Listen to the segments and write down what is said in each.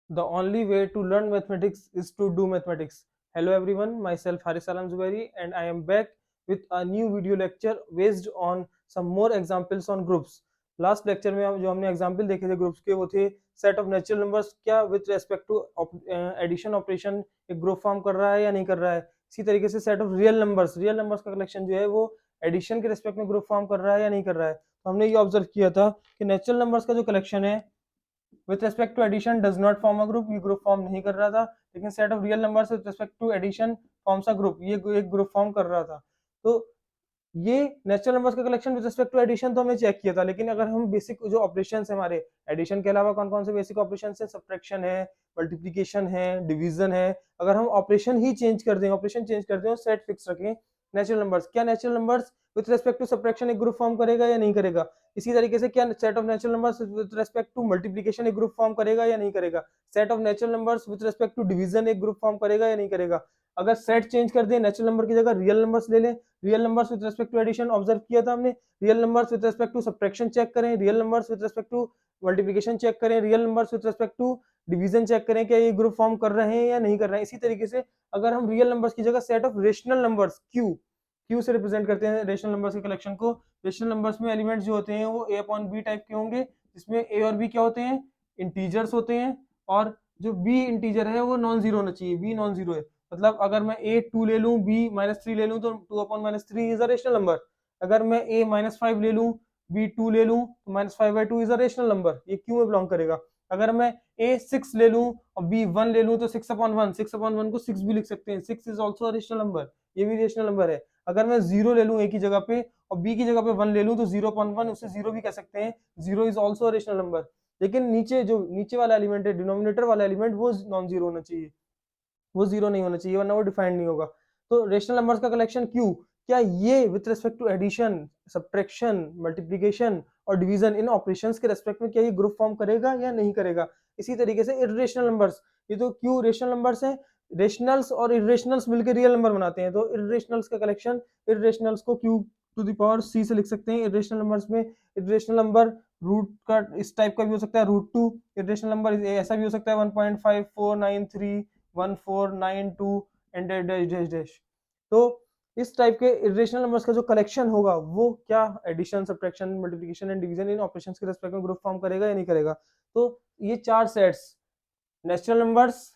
The only way to learn mathematics is to do mathematics. Hello everyone, myself Haris Alam Zubairi and I am back with a new video lecture based on some more examples on groups. Last lecture में जो हमने example देखे थे groups के वो थे set of natural numbers क्या with respect to addition operation एक ग्रुप फॉर्म कर रहा है या नहीं कर रहा है। इसी तरीके से सेट ऑफ रियल नंबर्स का कलेक्शन जो है वो एडिशन के रेस्पेक्ट में ग्रुप फॉर्म कर रहा है या नहीं कर रहा है। तो हमने ये ऑब्जर्व किया था कि नेचुरल नंबर्स का जो कलेक्शन है with respect to addition does not form a group, ये ग्रुप फॉर्म नहीं कर रहा था। लेकिन set of real numbers with respect to addition forms a group, ये एक ग्रुप फॉर्म कर रहा था। तो ये नेचुरल नंबर्स का collection with respect to addition तो हमने चेक किया था, लेकिन अगर हम बेसिक जो ऑपरेशन है हमारे एडिशन के अलावा कौन कौन से बेसिक ऑपरेशन है, सब्ट्रैक्शन है, मल्टीप्लीकेशन है, डिवीजन है, अगर हम ऑपरेशन ही चेंज कर दें, ऑपरेशन चेंज कर दें और सेट फिक्स रखें नेचुरल नंबर्स, क्या natural numbers with respect to subtraction एक ग्रुप फॉर्म करेगा या नहीं करेगा। इसी तरीके से क्या set of natural numbers with respect to multiplication एक ग्रुप फॉर्म करेगा या नहीं करेगा। Set of natural numbers with respect to division एक ग्रुप फॉर्म करेगा या नहीं करेगा। अगर सेट चेंज कर दें, नेचुरल नंबर की जगह रियल नंबर्स ले लें, real numbers with respect to addition observe किया था हमने, real numbers with respect to subtraction check करें, real numbers with respect to multiplication check करें, real numbers with respect to division check करें, क्या ये ग्रुप फॉर्म कर रहे हैं या नहीं कर रहे हैं। इसी तरीके से अगर हम रियल नंबर्स की जगह set of rational numbers Q से रिप्रेजेंट करते हैं रेशनल नंबर्स के कलेक्शन को। रेशनल नंबर्स में एलिमेंट्स जो होते हैं वो ए अपॉन बी टाइप के होंगे, जिसमें ए और बी क्या होते हैं, इंटीजर्स होते हैं, और जो बी इंटीजर है वो नॉन जीरो होना चाहिए, बी नॉन जीरो है। मतलब अगर मैं ए टू ले लूं, बी माइनस थ्री ले लूं, तो two upon minus three is a rational number. अगर मैं ए माइनस फाइव ले लूं, बी टू ले लूं, तो minus five by two is a rational number, ये क्यू में बिलोंग करेगा। अगर मैं ए सिक्स ले लूं और बी वन ले लूं, तो सिक्स अपॉन वन को सिक्स भी लिख सकते हैं, six is also rational number, ये भी रेशनल नंबर है। अगर मैं जीरो ले लूं ए की जगह पे और बी की जगह पे वन ले लूं, तो जीरो अपॉन वन उसे जीरो भी कह सकते हैं, zero is also rational number. लेकिन नीचे जो नीचे वाला एलिमेंट है, डिनोमिनेटर वाला एलिमेंट, वो नॉन जीरो होना चाहिए, वो जीरो नहीं होना चाहिए, वरना वो डिफाइंड नहीं होगा। तो रेशनल नंबर्स का कलेक्शन क्यू, क्या ये with respect to addition, subtraction, multiplication और डिवीजन इन ऑपरेशंस के रेस्पेक्ट में क्या ये ग्रुप फॉर्म करेगा या नहीं करेगा। इसी तरीके से इर्रेशनल नंबर्स, ये तो क्यू रेशनल नंबर्स हैं, रेशनल्स और इर्रेशनल्स मिलकर रियल नंबर बनाते हैं। तो इर्रेशनल्स का कलेक्शन, इर्रेशनल्स को क्यू टू द पावर सी से लिख सकते हैं। इर्रेशनल नंबर्स में इर्रेशनल नंबर रूट का इस टाइप का भी हो सकता है, रूट टू। इर्रेशनल नंबर ऐसा भी हो सकता है 1.5493 1492 एंड डैश डैश डैश। तो इस टाइप के इरेशनल नंबर्स का जो कलेक्शन होगा वो क्या addition, subtraction, multiplication and division इन ऑपरेशंस के रेस्पेक्ट में ग्रुप फॉर्म करेगा या नहीं करेगा। तो ये चार sets, natural numbers,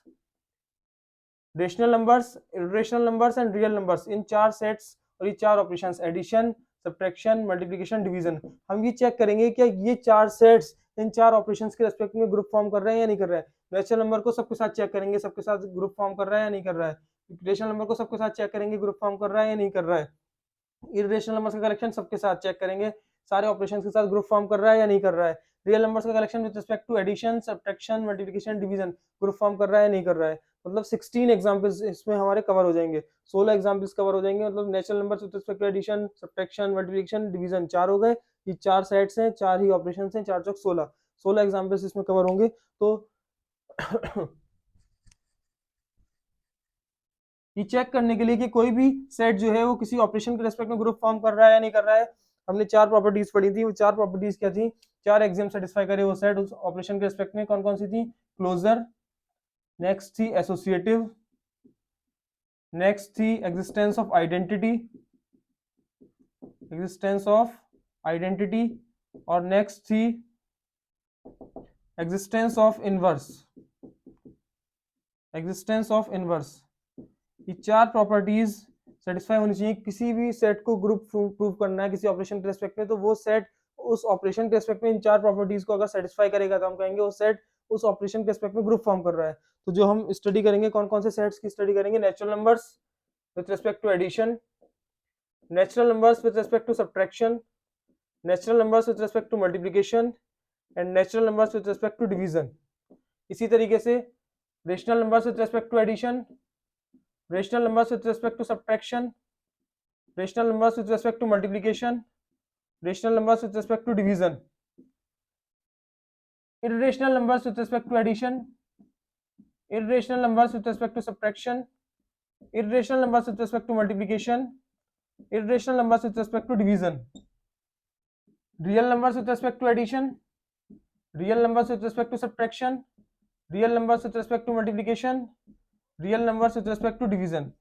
rational numbers, irrational numbers and real numbers, इन चार सेट्स और ये चार operations addition, subtraction, multiplication, division, हम ये चेक करेंगे कि ये चार सेट्स इन चार ऑपरेशंस के रेस्पेक्ट में ग्रुप फॉर्म कर रहे हैं या नहीं कर रहा है। नेचुरल नंबर को सबके साथ चेक करेंगे, सबके साथ ग्रुप फॉर्म कर रहा है या नहीं कर रहा है। रेशनल नंबर को सबके साथ चेक करेंगे, ग्रुप फॉर्म कर रहा है या नहीं कर रहा है। इरेशनल नंबर्स का कलेक्शन सबके साथ चेक करेंगे, सारे ऑपरेशंस के साथ ग्रुप फॉर्म कर रहा है या नहीं कर रहा है। रियल नंबर्स का collection with respect to addition, subtraction, multiplication, division group form कर रहा है या नहीं कर रहा है। मतलब 16 एग्जांपल्स इसमें हमारे कवर हो जाएंगे, 16 एग्जांपल्स कवर हो जाएंगे। मतलब natural numbers with respect to addition, subtraction, multiplication, division चार हो गए, ये चार सेट्स हैं, चार ही ऑपरेशंस हैं, चार चौक 16, 16 एग्जांपल्स इसमें कवर होंगे। तो ये चेक करने के लिए कि कोई भी सेट जो है वो किसी ऑपरेशन के रेस्पेक्ट में ग्रुप फॉर्म कर रहा है या नहीं कर रहा है, हमने चार प्रॉपर्टीज पढ़ी थी। वो चार प्रॉपर्टीज क्या थी, चार एक्सियम सेटिस्फाई करे वो सेट उस ऑपरेशन के रेस्पेक्ट में, कौन कौन सी थी, क्लोजर, नेक्स्ट थी एसोसिएटिव, नेक्स्ट थी existence of identity, existence of identity, और नेक्स्ट थी existence of inverse, existence of inverse. ये चार प्रॉपर्टीज सेटिस्फाई होनी चाहिए। किसी भी सेट को ग्रुप प्रूव करना है किसी ऑपरेशन के रेस्पेक्ट में, तो वो सेट उस ऑपरेशन के रेस्पेक्ट में इन चार प्रॉपर्टीज को अगर सेटिस्फाई करेगा तो हम कहेंगे वो सेट उस ऑपरेशन के रेस्पेक्ट में ग्रुप फॉर्म कर रहा है। तो जो हम स्टडी करेंगे, कौन कौन से सेट्स की स्टडी करेंगे, natural numbers with respect to addition, natural numbers with respect to subtraction, natural numbers with respect to multiplication and natural numbers with respect to division. इसी तरीके से rational numbers with respect to addition, rational numbers with respect to subtraction, rational numbers with respect to multiplication, rational numbers with respect to division, irrational numbers with respect to addition, irrational numbers with respect to subtraction, irrational numbers with respect to multiplication, irrational numbers with respect to division, real numbers with respect to addition, real numbers with respect to subtraction, real numbers with respect to multiplication, real numbers with respect to division.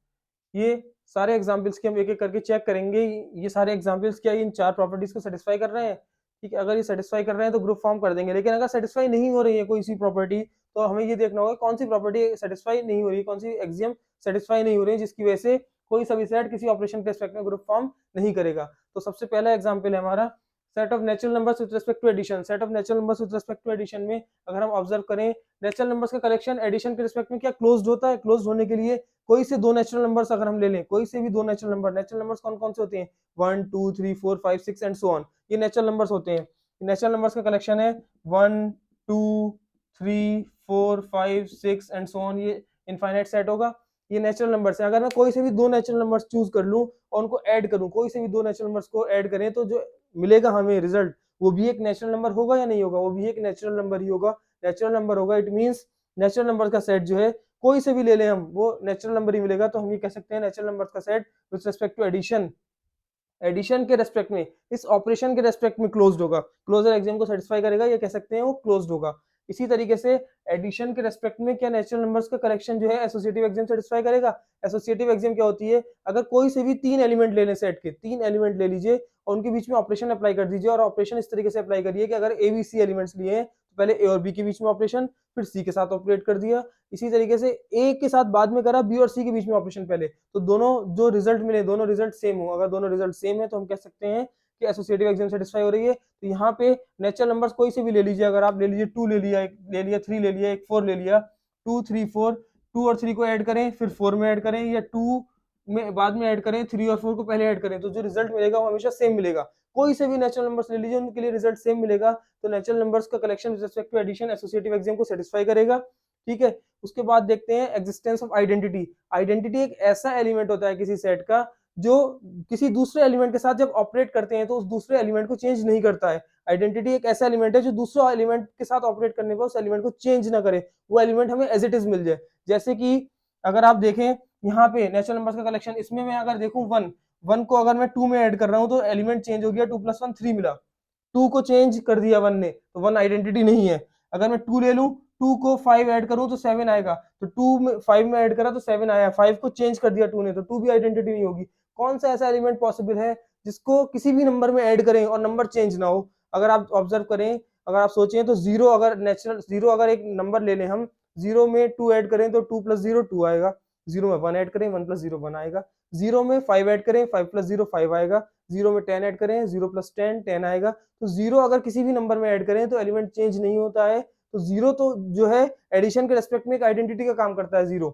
ये सारे examples की हम एक एक करके check करेंगे। ये सारे एग्जांपल्स क्या इन चार प्रॉपर्टीज को सेटिस्फाई कर रहे हैं? ठीक है, अगर ये सेटिस्फाई कर रहे हैं तो ग्रुप फॉर्म कर देंगे। लेकिन अगर सेटिस्फाई नहीं हो रही है कोई सी प्रॉपर्टी, तो हमें ये देखना होगा कौन सी प्रॉपर्टी सेटिस्फाई नहीं हो रही है, कौन सी एक्सियम सेटिस्फाई नहीं हो रही है, जिसकी वजह से कोई सभी सेट किसी ऑपरेशन के रिस्पेक्ट में ग्रुप फॉर्म नहीं करेगा। तो सबसे पहला एग्जाम्पल है हमारा set of natural numbers with respect to addition. Set of natural numbers with respect to addition में अगर हम ऑब्जर्व करें, नेचुरल नंबर्स का कलेक्शन एडिशन के रिस्पेक्ट में क्या क्लोज्ड होता है? क्लोज्ड होने के लिए कोई से दो नेचुरल नंबर्स अगर हम ले लें, कोई से भी दो नेचुरल नंबर्स कौन कौन से होते हैं? 1 2 3 4 5 6 एंड सो ऑन, ये नेचुरल नंबर्स होते हैं। नेचुरल नंबर्स का कलेक्शन है 1 2 3 4 5 6 एंड सो ऑन, ये इनफाइनाइट सेट होगा। ये नेचुरल नंबर्स है। अगर मैं कोई से भी दो नेचुरल नंबर्स चूज कर लूं और उनको ऐड करूं, कोई से भी दो नेचुरल नंबर्स को ऐड करें, तो जो मिलेगा हमें रिजल्ट, वो भी एक नेचुरल नंबर होगा या नहीं होगा? वो भी एक नेचुरल नंबर ही होगा, नेचुरल नंबर होगा। इट मींस नेचुरल नंबर का सेट जो है कोई से भी ले लें हम, वो नेचुरल नंबर ही मिलेगा। तो हम ये कह सकते हैं नेचुरल नंबर्स का set with respect to addition, addition के रेस्पेक्ट में, इस ऑपरेशन के रेस्पेक्ट में क्लोज्ड होगा। क्लोजर एक्सियम को सेटिस्फाई करेगा, ये कह सकते हैं वो क्लोज्ड होगा। इसी तरीके से एडिशन के रेस्पेक्ट में क्या नेचुरल नंबर्स का कलेक्शन जो है एसोसिएटिव एक्सियम सेटिस्फाई करेगा? एसोसिएटिव एक्सियम क्या होती है? अगर कोई से भी तीन एलिमेंट ले लें, सेट के तीन एलिमेंट ले लीजिए और उनके बीच में ऑपरेशन अप्लाई कर दीजिए, और ऑपरेशन इस तरीके से अप्लाई करिए कि अगर ए बी सी एलिमेंट्स लिए हैं तो पहले ए और बी के बीच में ऑपरेशन, फिर सी के साथ ऑपरेट कर दिया। इसी तरीके से ए के साथ बाद में करा, बी और सी के बीच में ऑपरेशन पहले, तो दोनों जो रिजल्ट मिले दोनों रिजल्ट सेम हो। अगर दोनों रिजल्ट सेम है तो हम कह सकते हैं कि एसोसिएटिव एक्सियम सेटिस्फाई हो रही है। तो यहाँ पे नेचुरल नंबर्स कोई से भी ले लीजिए, अगर आप ले लीजिए 2 ले लिया, एक ले लिया 3 ले लिया, एक 4 ले लिया, 2 3 4, 2 और 3 को ऐड करें फिर 4 में ऐड करें, या 2 में बाद में ऐड करें, 3 और 4 को पहले ऐड करें, तो जो रिजल्ट मिलेगा वो हमेशा सेम मिलेगा। कोई से भी नेचुरल नंबर्स ले लीजिए, उनके लिए रिजल्ट सेम मिलेगा। तो नेचुरल नंबर्स का collection with respect to addition associative axiom को सेटिस्फाई करेगा। ठीक है, उसके बाद देखते हैं एग्जिस्टेंस ऑफ आइडेंटिटी। आइडेंटिटी एक ऐसा एलिमेंट होता है किसी सेट का जो किसी दूसरे एलिमेंट के साथ जब ऑपरेट करते हैं तो उस दूसरे एलिमेंट को चेंज नहीं करता है। आइडेंटिटी एक ऐसा एलिमेंट है जो दूसरे एलिमेंट के साथ ऑपरेट करने पर उस एलिमेंट को चेंज ना करे, वो एलिमेंट हमें एज इट इज मिल जाए। जैसे कि अगर आप देखें यहाँ पे नेचुरल नंबर्स का कलेक्शन, इसमें मैं अगर देखूं 1, 1 को अगर मैं 2 में ऐड कर रहा हूं तो एलिमेंट चेंज हो गया, 2 + 1 3 मिला, 2 को चेंज कर दिया 1 ने, तो 1 आइडेंटिटी नहीं है। अगर मैं 2 ले लूं, 2 को 5 ऐड करूं तो 7 आएगा, तो 2 में 5 में ऐड करा तो 7 आया, 5 को चेंज कर दिया 2 ने, तो 2 भी आइडेंटिटी नहीं होगी। कौन सा ऐसा एलिमेंट पॉसिबल है जिसको किसी भी नंबर में ऐड करें और नंबर चेंज ना हो? अगर आप ऑब्जर्व करें, अगर आप सोचें तो 0, अगर नेचुरल 0 अगर एक नंबर ले लें हम, 0 में 2 ऐड करें तो 2 + 0 2 आएगा, 0 में 1 ऐड करें 1 + 0 1 आएगा, 0 में 5 ऐड करें 5 + 0 5 आएगा, 0 में 10 ऐड करें 0 + 10 10 आएगा। तो 0 अगर किसी भी नंबर में ऐड करें तो एलिमेंट चेंज नहीं होता है। तो 0 तो जो है एडिशन के रेस्पेक्ट में एक आइडेंटिटी का काम करता है 0।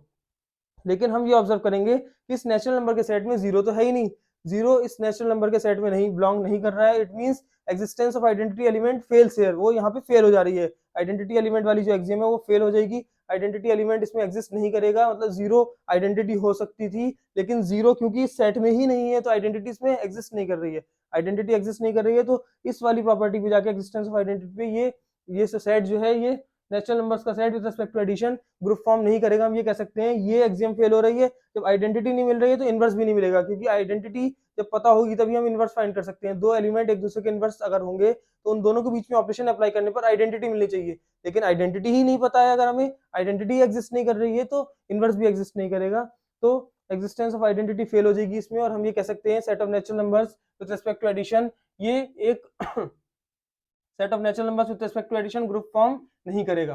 लेकिन हम ये ऑब्जर्व करेंगे कि इस नेचुरल नंबर के सेट में 0 तो है ही नहीं, 0 इस नेचुरल नंबर के सेट में नहीं बिलोंग नहीं कर रहा है। It means existence of identity element fails here, वो यहाँ पे फेल हो जा रही है। आइडेंटिटी एलिमेंट वाली जो एक्सियम है वो फेल हो जाएगी, आइडेंटिटी एलिमेंट इसमें एग्जिस्ट नहीं करेगा। मतलब 0 आइडेंटिटी हो सकती थी, लेकिन 0 क्योंकि इस सेट में ही नहीं है तो आइडेंटिटी इसमें एग्जिस्ट नहीं कर रही है। आइडेंटिटी एग्जिस्ट नहीं कर रही है तो इस वाली प्रॉपर्टी पे जाके एग्जिस्टेंस ऑफ आइडेंटिटी पे ये सेट जो है, ये नेचुरल नंबर्स का set with respect to addition group form नहीं करेगा। हम ये कह सकते हैं ये एक्सियम फेल हो रही है। जब आइडेंटिटी नहीं मिल रही है तो इनवर्स भी नहीं मिलेगा, क्योंकि आइडेंटिटी जब पता होगी तभी हम इनवर्स फाइंड कर सकते हैं। दो एलिमेंट एक दूसरे के इनवर्स अगर होंगे तो उन दोनों के बीच में ऑपरेशन अप्लाई करने पर आइडेंटिटी मिलनी चाहिए, लेकिन आइडेंटिटी ही नहीं पता है, अगर हमें आइडेंटिटी एग्जिस्ट नहीं कर रही है तो इनवर्स भी एग्जिस्ट नहीं करेगा। तो एग्जिस्टेंस ऑफ आइडेंटिटी फेल हो जाएगी इसमें, और हम ये कह सकते हैं set of natural numbers with respect to addition, ये एक set of natural numbers with respect to addition group form नहीं करेगा।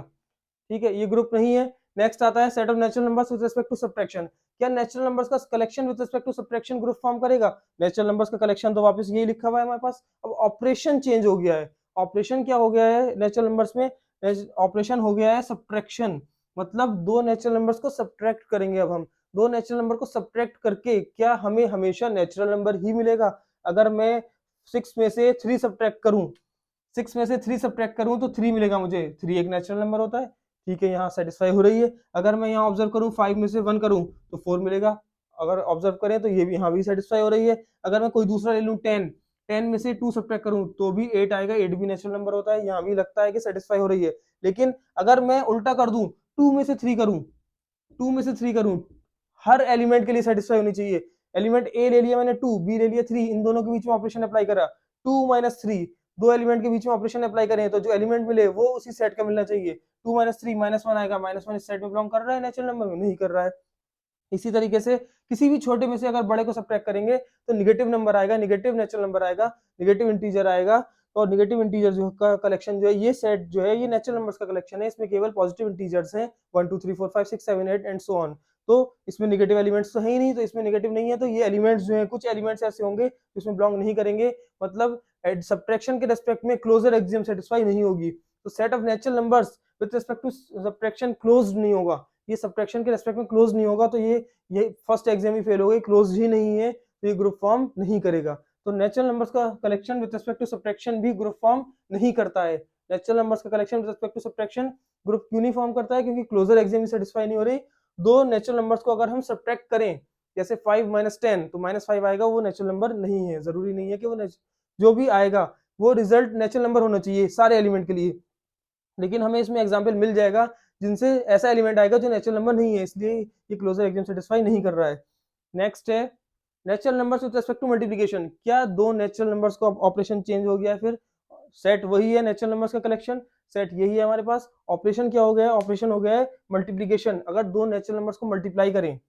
ठीक है, ये ग्रुप नहीं है। नेक्स्ट आता है set of natural numbers with respect to subtraction. क्या नेचुरल नंबर्स का collection with respect to subtraction group form करेगा? नेचुरल नंबर्स का कलेक्शन तो वापस यही लिखा हुआ है हमारे पास, अब ऑपरेशन चेंज हो गया है। ऑपरेशन क्या हो गया है नेचुरल नंबर्स में? ऑपरेशन हो गया है सब्ट्रैक्शन, मतलब दो नेचुरल नंबर्स को सब्ट्रैक्ट करेंगे। अब हम दो नेचुरल नंबर को सब्ट्रैक्ट करके क्या हमें हमेशा नेचुरल नंबर ही मिलेगा? अगर मैं 6 में से 3 सब्ट्रैक्ट करूं, 6 में से 3 सब्ट्रैक्ट करूं तो 3 मिलेगा मुझे, 3 एक नेचुरल नंबर होता है। ठीक है, यहाँ सेटिस्फाई हो रही है। अगर मैं यहाँ ऑब्जर्व करूँ 5 में से 1 करूँ तो 4 मिलेगा। अगर ऑब्जर्व करें तो ये भी यहाँ भी सेटिस्फाई हो रही है। अगर मैं कोई दूसरा ले लूँ 10, 10 में से 2 सब्ट्रैक्ट करूँ तो भी 8 आएगा, 8 भी नेचुरल नंबर होता है। यहाँ भी लगता है कि सेटिस्फाई हो रही है। लेकिन अगर मैं उल्टा कर दूं, 2 में से 3 करूं, 2 में से 3 करूं, हर एलिमेंट के लिए सेटिस्फाई होनी चाहिए। एलिमेंट ए ले लिया मैंने 2, बी ले लिया 3, इन दोनों के बीच में ऑपरेशन अप्लाई करा, 2 - 3, दो एलिमेंट के बीच में ऑपरेशन अप्लाई करें तो जो एलिमेंट मिले वो उसी सेट का मिलना चाहिए। 2 - 3 -1 आएगा, -1 इस सेट में बिलोंग कर रहा है नेचुरल नंबर में? नहीं कर रहा है। इसी तरीके से किसी भी छोटे में से अगर बड़े को सब्ट्रैक्ट करेंगे तो निगेटिव नंबर आएगा, निगेटिव नेचुरल नंबर आएगा, निगेटिव इंटीजर आएगा। और निगेटिव इंटीजर जो का कलेक्शन जो है, ये सेट जो है ये नेचुरल नंबर्स का कलेक्शन है, इसमें केवल पॉजिटिव इंटीजर्स हैं 1 2 3 4 5 6 7 8 एंड सो ऑन। तो इसमें निगेटिव एलिमेंट्स तो है ही नहीं, तो इसमें निगेटिव नहीं है, तो ये एलिमेंट्स जो है कुछ एलिमेंट्स ऐसे होंगे जिसमें बिलोंग नहीं करेंगे, मतलब सब्ट्रैक्शन के रेस्पेक्ट में क्लोजर एक्सियम सेटिस्फाई नहीं होगी। तो set of natural numbers with respect to subtraction close नहीं होगा, ये सब्ट्रैक्शन के रेस्पेक्ट में क्लोज नहीं होगा, तो ये फर्स्ट एग्जाम ही फेल हो गई, क्लोज ही नहीं है, तो ये ग्रुप फॉर्म नहीं करेगा। तो नेचुरल नंबर्स का collection with respect to subtraction भी ग्रुप फॉर्म नहीं करता है। नेचुरल नंबर्स का collection with respect to subtraction group क्यों नहीं फॉर्म करता है? क्योंकि क्लोजर एग्जाम ही सेटिस्फाई नहीं हो रही। दो नेचुरल नंबर्स को अगर हम सब्ट्रैक्ट करें, जैसे 5 - 10, तो -5 आएगा, वो नेचुरल नंबर नहीं है। जरूरी नहीं है कि वो जो भी आएगा वो रिजल्ट नेचुरल नंबर होना चाहिए सारे एलिमेंट के लिए, लेकिन हमें इसमें एग्जाम्पल मिल जाएगा जिनसे ऐसा एलिमेंट आएगा जो नेचुरल नंबर नहीं है, इसलिए ये क्लोजर एग्जाम सेटिस्फाई नहीं कर रहा है। नेक्स्ट है natural numbers with respect to multiplication. क्या दो नेचुरल नंबर्स का ऑपरेशन चेंज हो गया? फिर सेट वही है, नेचुरल नंबर्स का कलेक्शन सेट यही है हमारे पास। ऑपरेशन क्या हो गया है? ऑपरेशन हो गया है मल्टीप्लिकेशन। अगर दो नेचुरल नंबर्स को मल्टीप्लाई करें,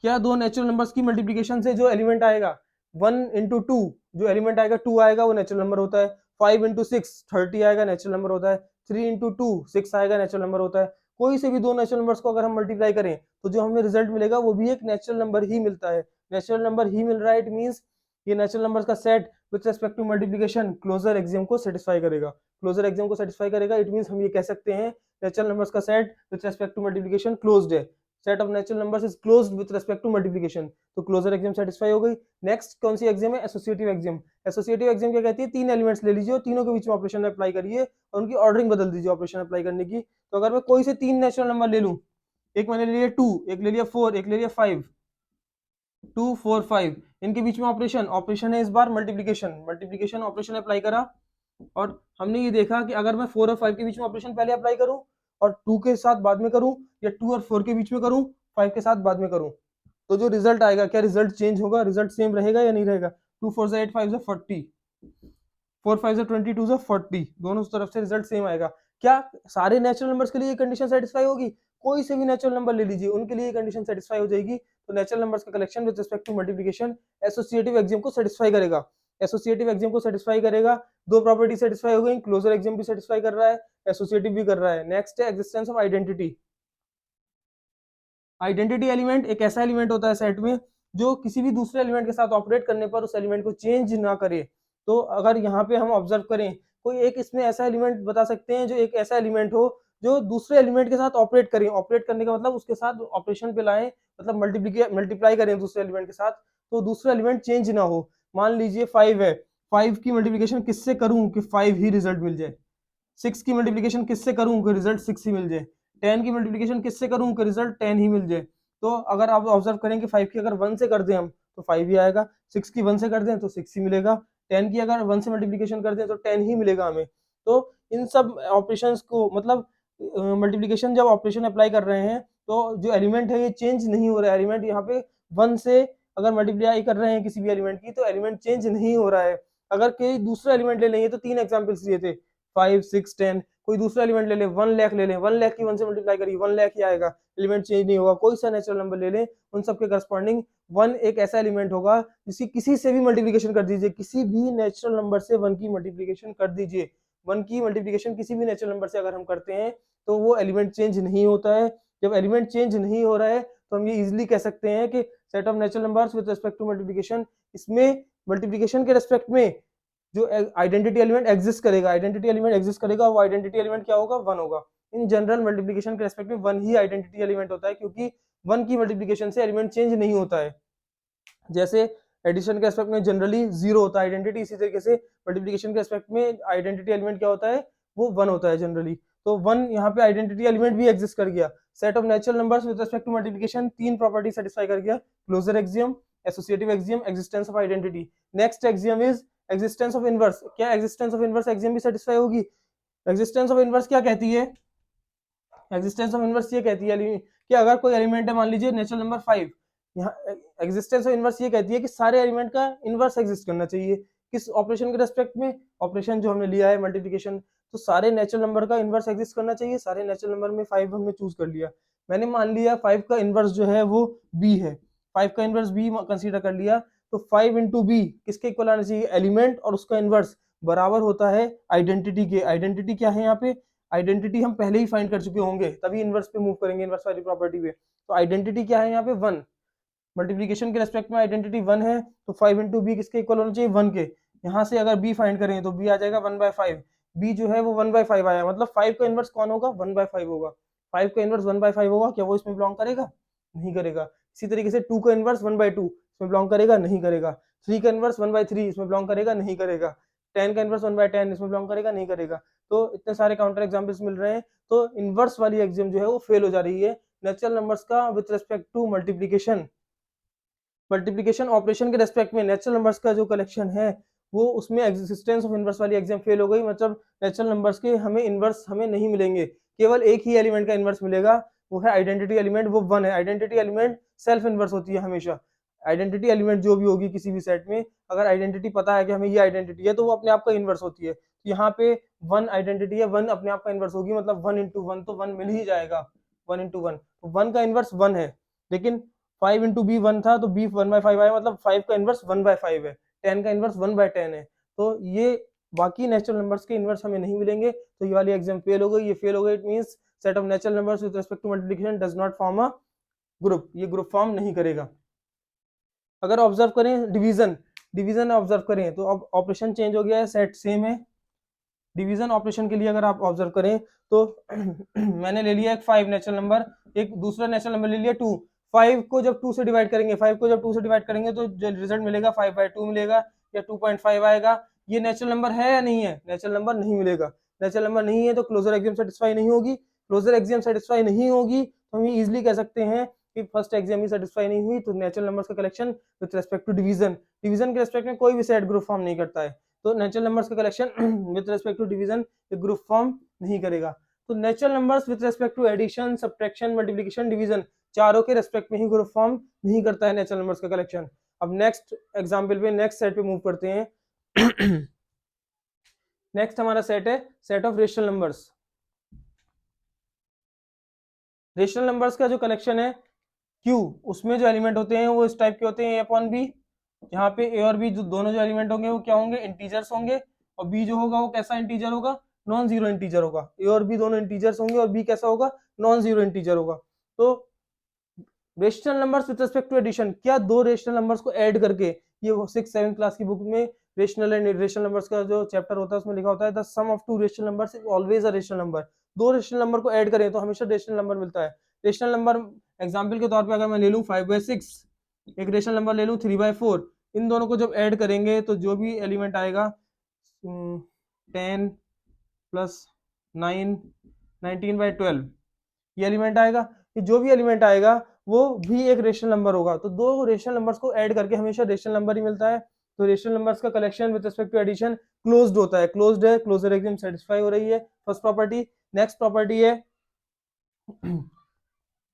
क्या दो नेचुरल नंबर्स की मल्टीप्लिकेशन से जो एलिमेंट आएगा 1 × 2, जो एलिमेंट आएगा 2 आएगा, वो नेचुरल नंबर होता है। 5 × 6 30 आएगा, नेचुरल नंबर होता है। 3 × 2 6 आएगा, नेचुरल नंबर होता है। कोई से भी दो नेचुरल नंबर्स को अगर हम मल्टीप्लाई करें तो जो हमें रिजल्ट मिलेगा वो भी एक नेचुरल नंबर ही मिलता है। नेचुरल नंबर ही मिल रहा है, इट मींस ये नेचुरल नंबर्स का set with respect to multiplication closure axiom को सेटिस्फाई करेगा। क्लोजर एक्सियम को सेटिस्फाई करेगा, इट मींस हम ये कह सकते हैं नेचुरल नंबर्स का set with respect to multiplication closed है। Set of natural numbers is closed with respect to multiplication, तो क्लोजर एक्सियम सेटिस्फाई हो गई। नेक्स्ट कौन सी एक्सियम है? Associative axiom. एसोसिएटिव एक्सियम क्या कहती है? तीन एलिमेंट्स ले लीजिए और तीनों के बीच में ऑपरेशन अप्लाई करिए और उनकी ऑर्डरिंग बदल दीजिए ऑपरेशन अप्लाई करने की। तो अगर मैं कोई से तीन नेचुरल नंबर ले लूं, एक मैंने ले लिया 2, एक ले लिया 4, एक ले लिया 5, 2 4 5, इनके बीच में ऑपरेशन है इस बार मल्टीप्लिकेशन ऑपरेशन अप्लाई करा, और हमने ये देखा कि अगर मैं 4 और 5 के बीच में ऑपरेशन पहले अप्लाई करूं और 2 के साथ बाद में करूं, या 2 और 4 के बीच में करूं, 5 के साथ बाद में करूं, तो जो रिजल्ट आएगा, क्या रिजल्ट चेंज होगा? रिजल्ट सेम रहेगा या नहीं रहेगा? 2 4 8 5 40, 4 5 22 40, दोनों तरफ से रिजल्ट सेम आएगा। क्या सारे नेचुरल नंबर्स के लिए ये कंडीशन सेटिस्फाई होगी? कोई से भी नेचुरल नंबर ले लीजिए, उनके लिए कंडीशन सेटिस्फाई हो जाएगी। तो नेचुरल नंबर्स का collection with respect to multiplication associative axiom को सेटिस्फाई करेगा। एसोसिएटिव एक्सियम को सेटिस्फाई करेगा, दो प्रॉपर्टी सेटिस्फाई हो गई, क्लोजर एक्सियम भी सेटिस्फाई कर रहा है, एसोसिएटिव भी कर रहा है। नेक्स्ट है existence of identity. Identity element एक ऐसा एलिमेंट होता है सेट में जो किसी भी दूसरे एलिमेंट के साथ ऑपरेट करने पर उस एलिमेंट को चेंज ना करे। तो अगर यहाँ पे हम ऑब्जर्व करें, कोई एक इसमें ऐसा एलिमेंट बता सकते हैं जो एक ऐसा एलिमेंट हो जो दूसरे एलिमेंट के साथ ऑपरेट करें। ऑपरेट करने का मतलब उसके साथ ऑपरेशन पे लाएं, मतलब मल्टीप्लाई करें दूसरे एलिमेंट के साथ, तो दूसरा एलिमेंट चेंज ना हो। मान लीजिए 5 है, 5 की मल्टीप्लिकेशन किससे करूं कि 5 ही रिजल्ट मिल जाए। 6 की मल्टीप्लिकेशन किससे करूं कि रिजल्ट 6 ही मिल जाए। 10 की मल्टीप्लिकेशन किससे करूं कि रिजल्ट 10 ही मिल जाए। तो अगर आप ऑब्जर्व करें कि 5 की अगर 1 से कर दें हम तो 5 ही आएगा, 6 की 1 से कर दें तो 6 ही मिलेगा, 10 की अगर 1 से मल्टीप्लिकेशन कर दें तो 10 ही मिलेगा हमें। तो इन सब ऑपरेशंस को, मतलब मल्टीप्लिकेशन जब ऑपरेशन अप्लाई कर रहे हैं तो जो एलिमेंट है ये चेंज नहीं हो रहा है। एलिमेंट यहाँ पे 1 से अगर मल्टीप्लाई कर रहे हैं किसी भी एलिमेंट की तो एलिमेंट चेंज नहीं हो रहा है। अगर कोई दूसरा एलिमेंट ले लेंगे, तो तीन एग्जाम्पल्स दिए थे 5 6 10, कोई दूसरा एलिमेंट ले ले, 1 लाख ले लें, 1 लाख की 1 से मल्टीप्लाई करिए 1 लाख ही आएगा, एलिमेंट चेंज नहीं होगा। कोई सा नेचुरल नंबर ले लें, उन सबके करस्पॉन्डिंग 1 एक ऐसा एलिमेंट होगा जिसकी किसी से भी मल्टीप्लिकेशन कर दीजिए, किसी भी नेचुरल नंबर से 1 की मल्टीप्लिकेशन कर दीजिए, 1 की मल्टीप्लिकेशन किसी भी नेचुरल नंबर से अगर हम करते हैं तो वो एलिमेंट चेंज नहीं होता है। जब एलिमेंट चेंज नहीं हो रहा है तो हम ये इजिली कह सकते हैं कि set of natural numbers with respect to multiplication, इसमें मल्टीप्लिकेशन के रेस्पेक्ट में जो आइडेंटिटी एलिमेंट एग्जिस्ट करेगा, आइडेंटिटी एलिमेंट एग्जिस्ट करेगा, वो आइडेंटिटी एलिमेंट क्या होगा? 1 होगा। इन जनरल मल्टीप्लिकेशन के रेस्पेक्ट में 1 ही आइडेंटिटी एलिमेंट होता है, क्योंकि 1 की मल्टीप्लिकेशन से एलिमेंट चेंज नहीं होता है। जैसे एडिशन के रेस्पेक्ट में जनरली 0 होता है आइडेंटिटी, इसी तरीके से मल्टीप्लिकेशन के रेस्पेक्ट में आइडेंटिटी एलिमेंट क्या होता है? वो 1 होता है जनरली। तो 1 यहाँ पे आइडेंटिटी एलिमेंट भी एग्जिस्ट कर गया। Set of natural numbers with respect to multiplication तीन प्रॉपर्टी सेटिस्फाई कर गया, closure axiom, associative axiom, existence of identity. Next axiom is existence of inverse. क्या एग्जिस्टेंस ऑफ इनवर्स एक्सियम भी सेटिस्फाई होगी? Existence of inverse क्या कहती है? Existence of inverse ये कहती है कि अगर कोई एलिमेंट है, मान लीजिए नेचुरल नंबर 5, यहाँ एग्जिस्टेंस ऑफ इनवर्स ये कहती है कि सारे एलिमेंट का इनवर्स एग्जिस्ट करना चाहिए। किस ऑपरेशन के रेस्पेक्ट में, ऑपरेशन जो हमने लिया है मल्टीप्लिकेशन। तो सारे नेचुरल नंबर का इनवर्स एग्जिस्ट करना चाहिए, सारे नेचुरल नंबर में 5 हमने चूज कर लिया। मैंने मान लिया 5 का इनवर्स जो है वो b है, 5 का इनवर्स b कंसीडर कर लिया। तो 5 इंटू बी किसके इक्वल आना चाहिए, एलिमेंट और उसका इनवर्स बराबर होता है आइडेंटिटी के। आइडेंटिटी क्या है यहाँ पे, आइडेंटिटी हम पहले ही फाइंड कर चुके होंगे, तभी इनवर्स पे मूव करेंगे, इनवर्स वाली प्रॉपर्टी पे। तो आइडेंटिटी क्या है यहाँ पे, 1। मल्टीप्लिकेशन के रेस्पेक्ट में आइडेंटिटी 1 है, तो 5 इंटू बी किसके इक्वल होना चाहिए, 1 के। यहाँ से अगर b फाइंड करें तो b आ जाएगा 1/5। b जो है वो 1/5 आया, मतलब 5 का इनवर्स कौन होगा, 1/5 होगा। 5 का इनवर्स 1/5 होगा, क्या वो इसमें बिलोंग करेगा, नहीं करेगा। इसी तरीके से 2 का इनवर्स 1/2 इसमें बिलोंग करेगा, नहीं करेगा। 3 का इनवर्स 1/3 इसमें बिलोंग करेगा, नहीं करेगा। 10 का इनवर्स 1/10 इसमें बिलोंग करेगा, नहीं करेगा। तो इतने सारे काउंटर एग्जांपल्स मिल रहे हैं, तो इनवर्स वाली एग्जाम जो है वो फेल हो जा रही है नेचुरल नंबर्स का with respect to multiplication. Multiplication operation के रेस्पेक्ट में नेचुरल नंबर्स का जो कलेक्शन है वो उसमें एग्जिस्टेंस ऑफ इनवर्स वाली एग्जाम फेल हो गई, मतलब नेचुरल नंबर्स के हमें इनवर्स हमें नहीं मिलेंगे, केवल एक ही एलिमेंट का इनवर्स मिलेगा, वो है आइडेंटिटी एलिमेंट, वो 1 है। आइडेंटिटी एलिमेंट सेल्फ इनवर्स होती है हमेशा। आइडेंटिटी एलिमेंट जो भी होगी किसी भी सेट में, अगर आइडेंटिटी पता है कि हमें ये आइडेंटिटी है तो वो अपने आप का इनवर्स होती है। तो यहाँ पे 1 आइडेंटिटी है, 1 अपने आप का इनवर्स होगी, मतलब 1 इंटू 1 तो 1 मिल ही जाएगा, 1 इंटू 1 तो 1 का इनवर्स 1 है। लेकिन 5 इंटू बी 1 था तो बी 1/5 आया, मतलब 5 का इनवर्स 1/5 है। 10 का इनवर्स 1/10 है। तो ये बाकी नेचुरल नंबर्स के इनवर्स हमें नहीं मिलेंगे, तो ये वाली एग्जाम फेल हो गई, ये फेल हो गई। It means set of natural numbers with respect to multiplication does not form a group, ये ग्रुप फॉर्म नहीं करेगा। अगर ऑब्जर्व करें डिवीजन, डिवीजन ऑब्जर्व करें तो अब ऑपरेशन चेंज हो गया है, सेट सेम है। डिवीजन ऑपरेशन के लिए अगर आप ऑब्जर्व करें तो मैंने ले लिया एक 5 नेचुरल नंबर, एक दूसरा नेचुरल नंबर ले लिया 2। 5 को जब 2 से डिवाइड करेंगे, 5 को जब 2 से डिवाइड करेंगे तो जो रिजल्ट मिलेगा 5/2 मिलेगा या 2.5 आएगा। ये नेचुरल नंबर है या नहीं है, नेचुरल नंबर नहीं मिलेगा। नेचुरल नंबर नहीं है तो क्लोजर एक्सियम सेटिस्फाई नहीं होगी। क्लोजर एक्सियम सेटिस्फाई नहीं होगी तो हम इजीली कह सकते हैं कि फर्स्ट एक्सियम ही सेटिस्फाई नहीं हुई, तो नेचुरल नंबर्स का collection with respect to division, division के रिस्पेक्ट में कोई भी सेट ग्रुप फॉर्म नहीं करता है, तो नेचुरल नंबर्स का collection with respect to division group form नहीं करेगा। तो natural numbers with respect to addition, subtraction, multiplication, division चारों के रेस्पेक्ट में ही ग्रुप फॉर्म नहीं करता है नेचुरल नंबर्स का कलेक्शन। अब नेक्स्ट एग्जांपल पे, नेक्स्ट सेट पे मूव करते हैं। नेक्स्ट हमारा सेट है set of rational numbers. Rational numbers का जो कलेक्शन है Q, उसमें जो एलिमेंट होते हैं वो इस टाइप के होते हैं, A/B। यहाँ पे A और B जो दोनों जो एलिमेंट होंगे वो क्या होंगे, इंटीजर्स होंगे, और B जो होगा वो कैसा इंटीजर होगा, नॉन जीरो इंटीजर होगा। A और B दोनों इंटीजर्स होंगे और B कैसा होगा, नॉन जीरो इंटीजर होगा। तो rational numbers with respect to addition, क्या दो रेशनल नंबर्स को ऐड करके, ये 6-7 क्लास की बुक में रेशनल एंड इरेशनल नंबर्स का जो चैप्टर होता है उसमें लिखा होता है the sum of two rational numbers is always a rational number. दो रेशनल नंबर को ऐड करें तो हमेशा रेशनल नंबर मिलता है। रेशनल नंबर एग्जांपल के तौर पे अगर मैं ले लूं 5/6, एक रेशनल नंबर ले लूं 3/4, इन दोनों को जब ऐड करेंगे तो जो भी एलिमेंट आएगा 10 प्लस 9 19/12 ये एलिमेंट आएगा। ये जो भी एलिमेंट आएगा वो भी एक रेशनल नंबर होगा। तो दो रेशनल नंबर्स को ऐड करके हमेशा रेशनल नंबर ही मिलता है। तो रेशनल नंबर्स का collection with respect to addition closed होता है, क्लोज्ड है, क्लोजर एक्सियम सेटिस्फाई हो रही है, फर्स्ट प्रॉपर्टी। नेक्स्ट प्रॉपर्टी है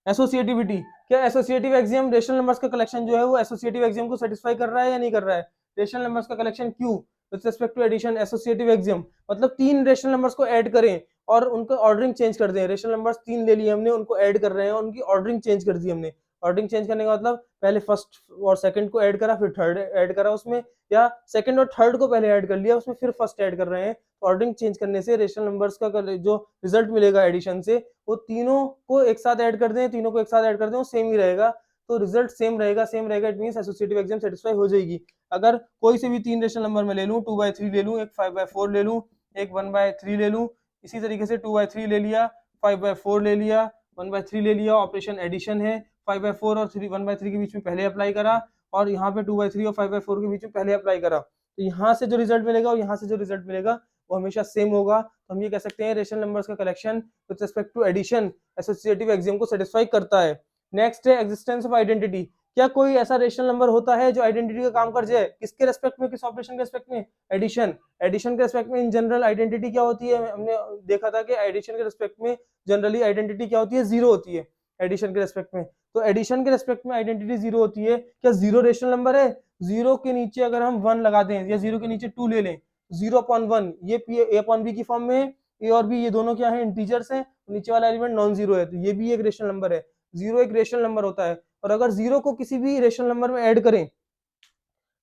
एसोसिएटिविटी। क्या एसोसिएटिव एक्सियम रेशनल नंबर्स का कलेक्शन जो है वो एसोसिएटिव एक्सियम को सेटिस्फाई कर रहा है या नहीं कर रहा है। रेशनल नंबर्स का collection Q with respect to addition associative axiom, मतलब तीन रेशनल नंबर्स को ऐड करें और उनका ऑर्डरिंग चेंज कर दें। रेशनल नंबर्स तीन ले लिए हमने, उनको ऐड कर रहे हैं और उनकी ऑर्डरिंग चेंज कर दी हमने। ऑर्डरिंग चेंज करने का मतलब पहले फर्स्ट और सेकंड को ऐड करा, फिर थर्ड ऐड करा उसमें, या सेकंड और थर्ड को पहले ऐड कर लिया उसमें, फिर फर्स्ट ऐड कर रहे हैं। ऑर्डरिंग चेंज करने से रेशनल नंबर्स का जो रिजल्ट मिलेगा एडिशन से, वो तीनों को एक साथ ऐड कर दें, तीनों को एक साथ ऐड कर दें, वो सेम ही रहेगा, तो रिजल्ट सेम रहेगा, सेम रहेगा। It means associative axiom satisfy हो जाएगी। अगर कोई से भी तीन रेशनल नंबर में ले लूं, 2/3 ले लूं, एक 5/4 ले लूं, एक 1/3 ले लूं, इसी तरीके से 2/3 ले लिया, 5/4 ले लिया, 1/3 ले लिया, ऑपरेशन एडिशन है, 5/4 और 1/3 के बीच में पहले अप्लाई करा, और यहाँ पे 2/3 और 5/4 के बीच में पहले अप्लाई करा, तो यहाँ से जो रिजल्ट मिलेगा और यहाँ से जो रिजल्ट मिलेगा वो हमेशा सेम होगा। तो हम ये कह सकते हैं रेशनल नंबर्स का collection with respect to addition associative axiom को सेटिस्फाई करता है। नेक्स्ट है एग्जिस्टेंस ऑफ आइडेंटिटी। क्या कोई ऐसा रेशनल नंबर होता है जो आइडेंटिटी का काम कर जाए, किसके रेस्पेक्ट में, किस ऑपरेशन के रेस्पेक्ट में, एडिशन। एडिशन के रेस्पेक्ट में इन जनरल आइडेंटिटी क्या होती है, हमने देखा था कि एडिशन के रेस्पेक्ट में जनरली आइडेंटिटी क्या होती है, जीरो होती है एडिशन के रेस्पेक्ट में। तो एडिशन के रेस्पेक्ट में आइडेंटिटी जीरो होती है। क्या जीरो रेशनल नंबर है? जीरो के नीचे अगर हम 1 लगा दें या जीरो के नीचे 2 ले लें, 0/1 ये ए अपॉन बी की फॉर्म में है। ए और बी ये दोनों क्या है? इंटीजर्स हैं। नीचे वाला एलिमेंट नॉन जीरो है, तो ये भी एक रेशनल नंबर है। जीरो एक रेशनल नंबर होता है। और अगर जीरो को किसी भी रेशनल नंबर में ऐड करें,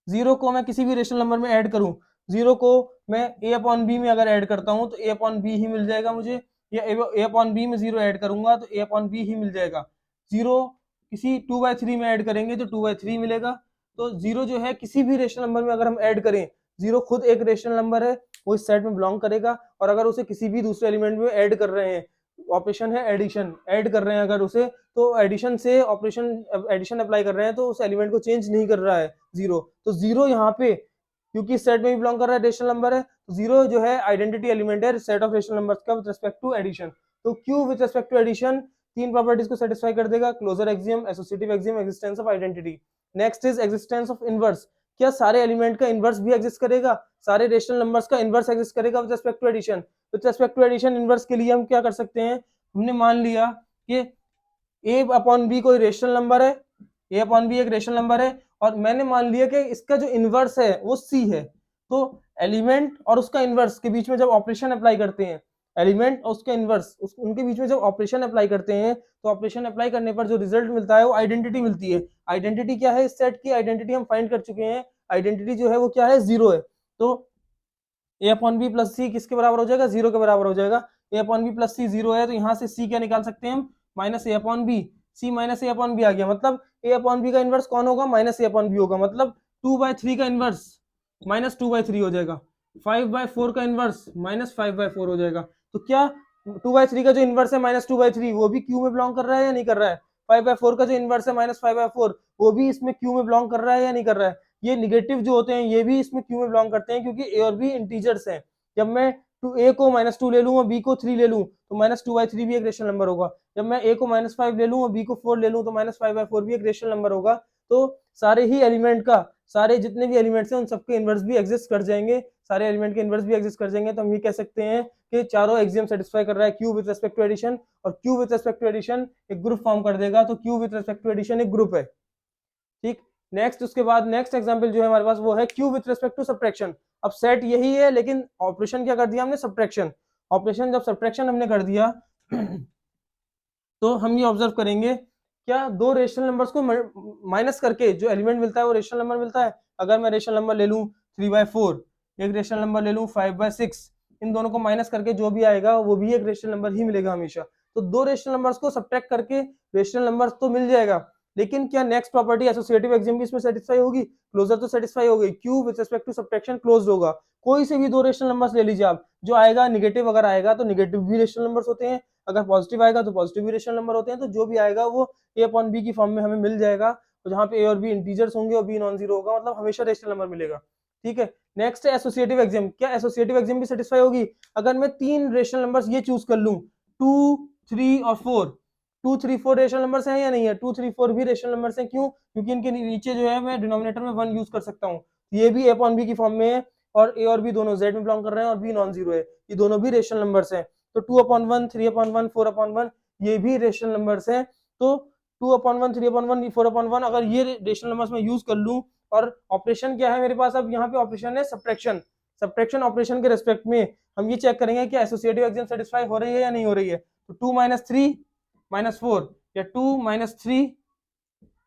जीरो को मैं किसी भी रेशनल नंबर में ऐड करूं, जीरो को मैं ए अपॉन बी में अगर ऐड करता हूं तो ए अपॉन बी ही मिल जाएगा मुझे, या ए अपॉन बी में जीरो ऐड करूंगा तो ए अपॉन बी ही मिल जाएगा। जीरो किसी 2/3 में ऐड करेंगे तो 2/3 मिलेगा। तो जीरो जो है किसी भी रेशनल नंबर में अगर हम ऐड करें, जीरो खुद एक रेशनल नंबर है, वो इस सेट में बिलोंग करेगा। और अगर उसे किसी भी दूसरे एलिमेंट में ऐड कर रहे हैं, ऑपरेशन है एडिशन, ऐड कर रहे हैं अगर उसे, तो एडिशन से ऑपरेशन एडिशन अप्लाई कर रहे हैं तो उस एलिमेंट को चेंज नहीं कर रहा है जीरो। तो जीरो यहाँ पे क्योंकि सेट में भी बिलोंग कर रहा है, रेशनल नंबर है, तो जीरो जो है आइडेंटिटी एलिमेंट है सेट ऑफ रेशनल नंबर्स का विद रिस्पेक्ट टू एडिशन। तो Q with respect to addition तीन प्रॉपर्टीज को सेटिस्फाई कर देगा, closure axiom, associative axiom, existence of identity. Next is existence of inverse. क्या सारे एलिमेंट का इनवर्स भी एग्जिस्ट करेगा? सारे रेशनल नंबर्स का इनवर्स एग्जिस्ट करेगा with respect to addition. With respect to addition inverse के लिए हम क्या कर सकते हैं? हमने मान लिया कि ए अपॉन बी कोई रेशनल नंबर है, ए अपॉन बी एक रेशनल नंबर है, और मैंने मान लिया कि इसका जो इनवर्स है वो सी है। तो एलिमेंट और उसका इनवर्स के बीच में जब ऑपरेशन अप्लाई करते हैं, एलिमेंट और उसका इनवर्स उनके बीच में जब ऑपरेशन अप्लाई करते हैं, तो ऑपरेशन अप्लाई करने पर जो रिजल्ट मिलता है वो आइडेंटिटी मिलती है। आइडेंटिटी क्या है? इस सेट की आइडेंटिटी हम फाइंड कर चुके हैं। आइडेंटिटी जो है वो क्या है? जीरो है। तो ए अपॉन बी प्लस सी किसके बराबर हो जाएगा? जीरो के बराबर हो जाएगा। ए अपॉन बी प्लस सी जीरो है, तो यहाँ से सी क्या निकाल सकते हैं हम? माइनस ए अपॉन बी। सी माइनस ए अपॉन बी आ गया, मतलब ए अपॉन बी का इनवर्स कौन होगा? माइनस ए अपॉन बी होगा। मतलब 2/3 का इनवर्स माइनस 2/3 हो जाएगा। 5/4 का इनवर्स माइनस 5/4 हो जाएगा। तो क्या 2/3 का जो इनवर्स है माइनस 2/3 वो भी क्यू में बिलोंग कर रहा है या नहीं कर रहा है? 5/4 का जो इनवर्स है माइनस 5/4 वो भी इसमें क्यू में बिलोंग कर रहा है या नहीं कर रहा है? ये निगेटिव जो होते हैं ये भी इसमें क्यू में बिलोंग करते हैं, क्योंकि ए और बी इंटीजर्स हैं। जब मैं ए को -2 ले लूं और बी को 3 ले लूं तो -2/3 भी एक रेशनल नंबर होगा। जब मैं ए को -5 ले लूं और बी को 4 ले लूं तो -5/4 भी एक रेशनल नंबर होगा। तो सारे ही एलिमेंट का, सारे जितने भी एलिमेंट्स हैं उन सबके इनवर्स भी एग्जिस्ट कर जाएंगे, सारे एलिमेंट के इनवर्स भी एग्जिस्ट कर जाएंगे। तो हम ये कह सकते हैं कि चारों एक्सियम सेटिस्फाई कर रहा है Q with respect to addition, और Q with respect to addition एक ग्रुप फॉर्म कर देगा। तो Q with respect to addition एक ग्रुप है। ठीक, नेक्स्ट उसके बाद नेक्स्ट एग्जांपल जो है हमारे पास वो है Q with respect to subtraction. अब सेट यही है लेकिन ऑपरेशन क्या कर दिया हमने? सब्ट्रैक्शन। ऑपरेशन जब सब्ट्रैक्शन हमने कर दिया तो हम ये ऑब्जर्व करेंगे, क्या दो रेशनल नंबर्स को माइनस करके जो एलिमेंट मिलता है वो रेशनल नंबर मिलता है। अगर मैं रेशनल नंबर ले लूं 3/4, एक रेशनल नंबर ले लूं 5/6, इन दोनों को माइनस करके जो भी आएगा वो भी एक रेशनल नंबर ही मिलेगा हमेशा। तो दो रेशनल नंबर्स को सब्ट्रैक्ट करके रेशनल नंबर्स तो मिल जाएगा, लेकिन क्या नेक्स्ट प्रॉपर्टी एसोसिएटिव एक्सियम भी इसमें सेटिस्फाई होगी? क्लोजर तो सेटिस्फाई हो गई, Q with respect to subtraction closed होगा। कोई से भी दो रेशनल नंबर्स ले लीजिए आप, जो आएगा निगेटिव अगर आएगा तो निगेटिव भी रेशनल नंबर्स होते हैं, अगर पॉजिटिव आएगा तो पॉजिटिव भी रेशनल नंबर होते हैं। तो जो भी आएगा वो ए अपॉन बी की फॉर्म में हमें मिल जाएगा, तो जहां पे ए और बी इंटीजर्स होंगे और बी नॉन जीरो होगा, मतलब हमेशा रेशनल नंबर मिलेगा। ठीक है, नेक्स्ट है एसोसिएटिव एक्सियम। क्या एसोसिएटिव एक्सियम भी सेटिस्फाई होगी? अगर मैं तीन रेशनल नंबर्स ये चूज कर लूं 2, 3 और 4, 2, 3, 4 रेशनल नंबर्स हैं या नहीं है? 2, 3, 4 भी रेशनल नंबर्स हैं। क्यों? क्योंकि इनके नीचे जो है मैं डिनोमिनेटर में 1 यूज कर सकता हूँ। ये भी ए अपॉन बी की फॉर्म में है, और ए और बी दोनों जेड में बिलोंग कर रहे हैं और बी नॉन जीरो है, ये दोनों भी रेशनल नंबर्स हैं। तो 2/1, 3/1, 4/1 ये भी रेशनल नंबर्स हैं। तो 2/1, 3/1, 4/1 अगर ये रेशनल नंबर्स में यूज कर लूं, और ऑपरेशन क्या है मेरे पास? अब यहाँ पे ऑपरेशन है सब्ट्रैक्शन। सब्ट्रैक्शन ऑपरेशन के रेस्पेक्ट में हम ये चेक करेंगे कि एसोसिएटिव एक्सियम सेटिस्फाई हो रही है या नहीं हो रही है। तो 2 - 3 - 4 या 2 - 3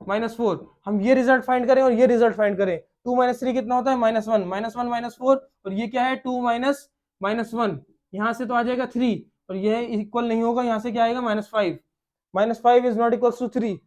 - 4, हम ये रिजल्ट फाइंड करें और ये रिजल्ट फाइंड करें। 2 - 3 कितना होता है? -1, -1 - 4, और ये क्या है? 2 - -1, यहाँ से तो आ जाएगा 3, और ये इक्वल नहीं होगा, यहाँ से क्या आएगा? -5। -5 इज नॉट इक्वल टू 3।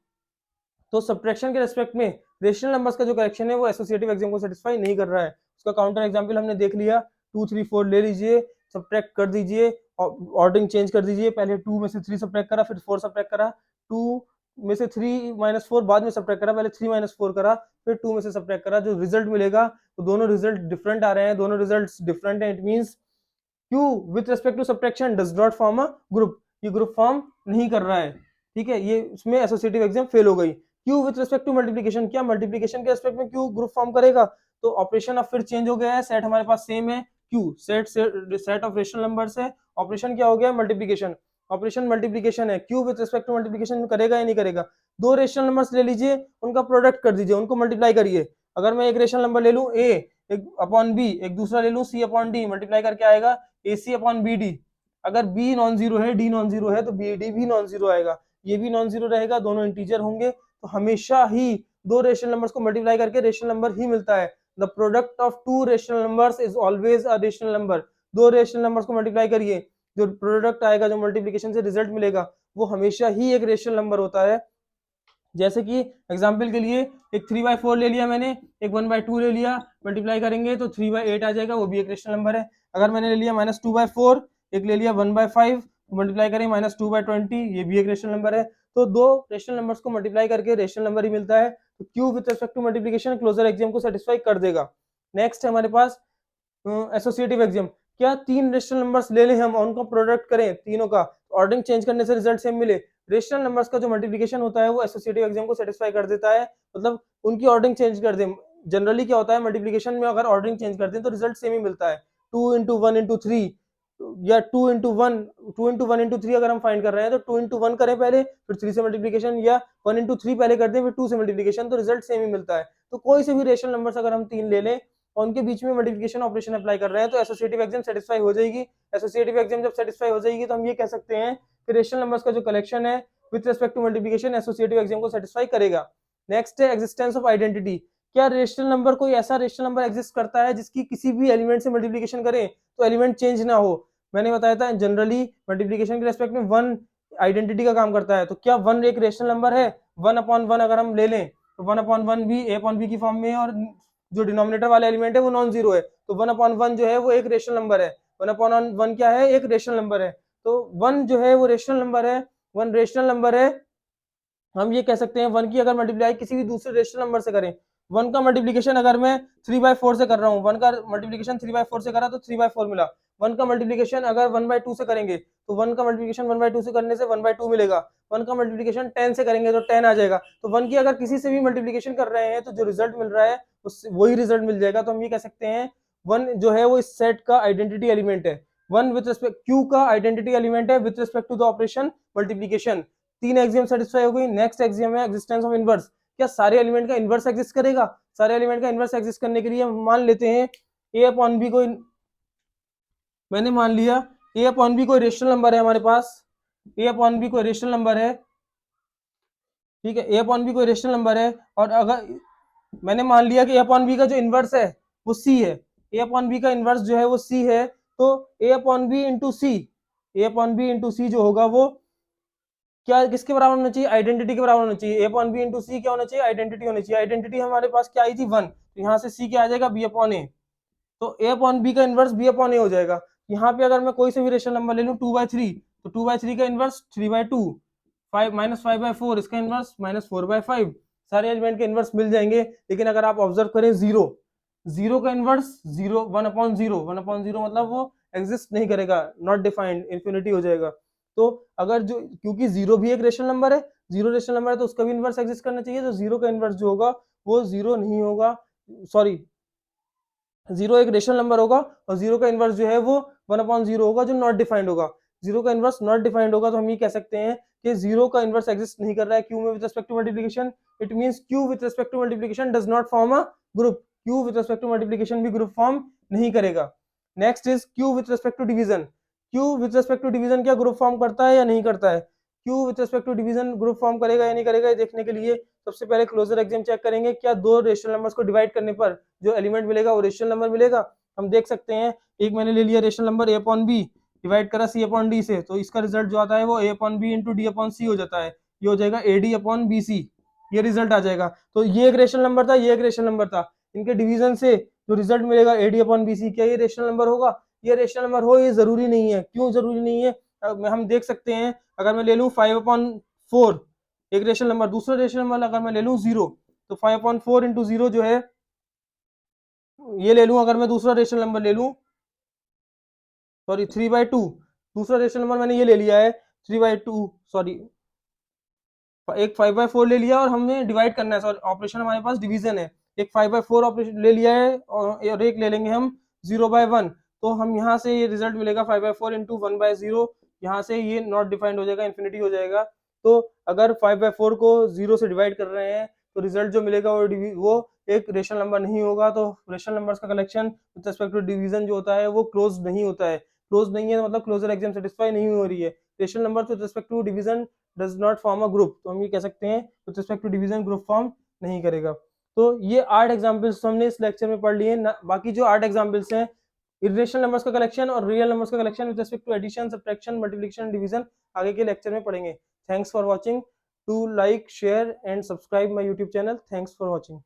तो सब्ट्रैक्शन के रेस्पेक्ट में रेशनल नंबर्स का जो करेक्शन है वो एसोसिएटिव एक्सियम को सेटिस्फाई नहीं कर रहा है। उसका काउंटर एग्जांपल हमने देख लिया, 2, 3, 4 ले लीजिए, सब्ट्रैक्ट कर दीजिए, ऑर्डरिंग चेंज कर दीजिए। पहले 2 में से 3 सब्ट्रैक्ट करा, फिर 4 सब्ट्रैक्ट करा, 2 में से 3 - 4 बाद में सब्ट्रैक्ट करा, पहले 3 - 4 करा, फिर 2 में से सब्ट्रैक्ट करा। जो रिजल्ट मिलेगा तो दोनों रिजल्ट डिफरेंट आ रहे हैं, दोनों रिजल्ट्स डिफरेंट हैं। It means Q with respect to subtraction does not form a group, ये ग्रुप फॉर्म नहीं कर रहा है। ठीक है, ये इसमें एसोसिएटिव एक्सियम फेल हो गई। Q with respect to multiplication, क्या मल्टीप्लिकेशन के रेस्पेक्ट में Q ग्रुप फॉर्म करेगा? तो ऑपरेशन अब फिर चेंज हो गया है, सेट हमारे पास सेम है, Q set of rational numbers है, ऑपरेशन क्या हो गया? मल्टीप्लिकेशन। ऑपरेशन मल्टीप्लीकेशन है, Q with respect to multiplication करेगा या नहीं करेगा? दो रेशनल नंबर्स ले लीजिए, उनका प्रोडक्ट कर दीजिए, उनको मल्टीप्लाई करिए। अगर मैं एक रेशनल नंबर ले लूं ए एक अपॉन बी, एक दूसरा ले लूं सी अपॉन डी, मल्टीप्लाई करके आएगा ए सी अपॉन बी डी। अगर बी नॉन जीरो है, डी नॉन जीरो है, तो बी डी भी नॉन जीरो आएगा, ये भी नॉन जीरो रहेगा, दोनों इंटीजर होंगे। तो हमेशा ही दो रेशनल नंबर्स को मल्टीप्लाई करके रेशनल नंबर ही मिलता है। The product of two rational numbers is always a rational number. दो रेशनल नंबर्स को मल्टीप्लाई करिए, जो प्रोडक्ट आएगा, जो मल्टीप्लिकेशन से रिजल्ट मिलेगा, वो हमेशा ही एक रेशनल नंबर होता है। जैसे कि एग्जाम्पल के लिए एक 3/4 ले लिया मैंने, एक 1/2 ले लिया, मल्टीप्लाई करेंगे तो 3/8 आ जाएगा, वो भी एक रेशनल नंबर है। अगर मैंने ले लिया -2/4, एक ले लिया 1/5, मल्टीप्लाई करें -2/20, ये भी एक रेशनल नंबर है। तो दो रेशनल नंबर्स को मल्टीप्लाई करके रेशनल नंबर ही मिलता है। तो Q with respect to multiplication closure axiom को सेटिस्फाई कर देगा। नेक्स्ट है हमारे पास एसोसिएटिव एक्सियम। क्या तीन रेशनल नंबर्स ले लें हम और उनका प्रोडक्ट करें तीनों का, ऑर्डरिंग चेंज करने से रिजल्ट सेम मिले? रेशनल नंबर्स का जो मल्टीप्लिकेशन होता है वो एसोसिएटिव एक्सियम को सेटिस्फाई कर देता है, मतलब उनकी ऑर्डरिंग चेंज कर दें। जनरली क्या होता है, मल्टीप्लिकेशन में अगर ऑर्डरिंग चेंज करते हैं तो रिजल्ट सेम ही मिलता है। 2 into 1 into 3 या 2 into 1 into 3 अगर हम फाइंड कर रहे हैं तो 2 into 1 करें पहले, फिर 3 से मल्टीप्लिकेशन, या 1 into 3 पहले कर दें फिर 2 से मल्टीप्लिकेशन, तो रिजल्ट सेम ही मिलता है। तो कोई से भी रेशनल नंबर्स अगर हम तीन ले लें और उनके बीच में मल्टीप्लिकेशन ऑपरेशन अप्लाई कर रहे हैं तो एसोसिएटिव एक्सियम सेटिस्फाई हो जाएगी। एसोसिएटिव एक्सियम जब सेटिस्फाई हो जाएगी तो हम ये कह सकते हैं कि रेशनल नंबर्स का जो कलेक्शन है with respect to multiplication associative axiom को सेटिस्फाई करेगा। नेक्स्ट है एग्जिस्टेंस ऑफ आइडेंटिटी। क्या रेशनल नंबर, कोई ऐसा रेशनल नंबर एग्जिस्ट करता है जिसकी किसी भी एलिमेंट से मल्टीप्लिकेशन करें तो एलिमेंट चेंज ना हो? मैंने बताया था जनरली मल्टीप्लिकेशन के रेस्पेक्ट में वन आइडेंटिटी का काम करता है। तो क्या वन एक रेशनल नंबर है? 1/1 अगर हम ले लें तो 1/1 भी a अपॉन बी की फॉर्म में है, और जो डिनोमिनेटर वाला एलिमेंट है वो नॉन जीरो है, तो 1/1 जो है वो एक रेशनल नंबर है। 1/1 क्या है? एक रेशनल नंबर है। तो वन जो है वो रेशनल नंबर है, वन रेशनल नंबर है। हम ये कह सकते हैं वन की अगर मल्टीप्लाई किसी भी दूसरे रेशनल नंबर से करें, वन का मल्टीप्लिकेशन अगर मैं 3/4 से कर रहा हूँ, वन का मल्टीप्लिकेशन 3/4 से करा तो 3/4 मिला। वन का मल्टीप्लिकेशन अगर 1/2 से करेंगे तो वन का मल्टीप्लिकेशन 1/2 से करने से 1/2 मिलेगा। वन का मल्टीप्लिकेशन 10 से करेंगे तो 10 आ जाएगा। तो वन की अगर किसी से भी मल्टीप्लिकेशन कर रहे हैं तो जो रिजल्ट मिल रहा है उससे वही रिजल्ट मिल जाएगा। तो हम ये कह सकते हैं वन जो है वो इस सेट का आइडेंटिटी एलिमेंट है। वन विद रिस्पेक्ट क्यू का आइडेंटिटी एलिमेंट है with respect to the operation multiplication. तीन एक्सियम सेटिस्फाई हो गई। नेक्स्ट एक्सियम है एग्जिस्टेंस ऑफ इनवर्स। क्या सारे एलिमेंट का इनवर्स एग्जिस्ट करेगा? सारे एलिमेंट का इनवर्स एग्जिस्ट करने के लिए हम मान लेते हैं ए अपॉन बी को, मैंने मान लिया ए अपॉन बी कोई रेशनल नंबर है हमारे पास, ए अपॉन बी कोई रेशनल नंबर है, ठीक है, ए अपॉन बी कोई रेशनल नंबर है। और अगर मैंने मान लिया कि ए अपॉन बी का जो इनवर्स है वो सी है, ए अपॉन बी का इनवर्स जो है वो सी है, तो ए अपॉन बी इंटू सी, ए अपॉन बी इंटू सी जो होगा वो क्या किसके बराबर होना चाहिए? आइडेंटिटी के बराबर होना चाहिए। ए अपॉन बी इंटू सी क्या होना चाहिए? आइडेंटिटी होनी चाहिए। आइडेंटिटी हमारे पास क्या आई थी? 1, तो यहाँ से सी क्या आ जाएगा? बी अपॉन ए। तो ए अपॉन बी का इनवर्स बी अपॉन ए हो जाएगा। यहाँ पे अगर मैं कोई से भी रेशनल नंबर ले लूं 2/3, तो 2/3 का इनवर्स 3/2, 5 इसका इनवर्स -4/5। सारे एलिमेंट के इनवर्स मिल जाएंगे। लेकिन अगर आप ऑब्जर्व करें जीरो का इनवर्स 0, 1/0, 1/0 मतलब वो एग्जिस्ट नहीं करेगा, नॉट डिफाइंड, इन्फिनिटी हो जाएगा। तो अगर जो, क्योंकि जीरो भी एक रेशनल नंबर है, जीरो रेशनल नंबर है तो उसका भी इनवर्स एग्जिस्ट करना चाहिए। तो जीरो का इनवर्स जो होगा वो जीरो नहीं होगा, सॉरी, जीरो एक रेशनल नंबर होगा और जीरो का इनवर्स जो है वो 1/0 होगा जो नॉट डिफाइंड होगा। जीरो का इनवर्स नॉट डिफाइंड होगा तो हम ये कह सकते हैं कि जीरो का इनवर्स एग्जिस्ट नहीं कर रहा है क्यू में with respect to multiplication. It means Q with respect to multiplication does not form a group. Q with respect to multiplication भी ग्रुप फॉर्म नहीं करेगा। Next is Q with respect to division. Q with respect to division क्या group form करता है या नहीं करता है? Q with respect to division group form करेगा या नहीं करेगा, ये देखने के लिए सबसे पहले क्लोजर एक्सियम चेक करेंगे। क्या दो रेशनल नंबर्स को डिवाइड करने पर जो एलिमेंट मिलेगा वो रेशनल नंबर मिलेगा? हम देख सकते हैं, एक मैंने ले लिया rational number A upon B, divide करा सी अपॉन डी से, तो इसका रिजल्ट जो आता है वो A upon B into D upon C हो जाता है। ये हो जाएगा A D upon B C, ये रिजल्ट आ जाएगा। तो ये एक रेशनल नंबर था, ये एक रेशनल नंबर था, इनके डिवीजन से जो रिजल्ट मिलेगा A D upon B C, क्या ये रेशनल नंबर होगा? ये रेशनल नंबर हो, ये जरूरी नहीं है। क्यों जरूरी नहीं है? हम देख सकते हैं, अगर मैं ले लूँ 5/4 एक रेशनल नंबर, दूसरा रेशनल नंबर अगर मैं ले लूँ 0, तो 5/4 इंटू 0 जो है ये ले लूं। अगर मैं दूसरा रेशनल नंबर ले लूं, सॉरी 3/2, दूसरा रेशनल नंबर मैंने ये ले लिया है 3/2, सॉरी एक 5/4 ले लिया और हमने डिवाइड करना है, सॉरी ऑपरेशन हमारे पास डिवीजन है। एक 5/4 ऑपरेशन ले लिया है और एक ले लेंगे हम 0/1, तो हम यहाँ से ये रिजल्ट मिलेगा 5/4 इंटू 1/0, यहाँ से ये नॉट डिफाइंड हो जाएगा, इन्फिनिटी हो जाएगा। तो अगर 5/4 को 0 से डिवाइड कर रहे हैं तो रिजल्ट जो मिलेगा वो एक रेशनल नंबर नहीं होगा। तो रेशनल नंबर्स का collection with respect to division जो होता है वो क्लोज नहीं होता है। क्लोज नहीं है मतलब क्लोजर एग्जाम सेटिस्फाई नहीं हो रही है। Rational number with respect to division does not form a group, तो हम ये कह सकते हैं with respect to division group form नहीं करेगा। तो ये 8 एग्जांपल्स हमने इस लेक्चर में पढ़ लिए। बाकी जो 8 एग्जांपल्स हैं इरेशनल नंबर्स का कलेक्शन और रियल नंबर्स का collection with respect to addition, subtraction, multiplication, division आगे के लेक्चर में पढ़ेंगे। Thanks for watching. To like, share and subscribe my YouTube channel. Thanks for watching.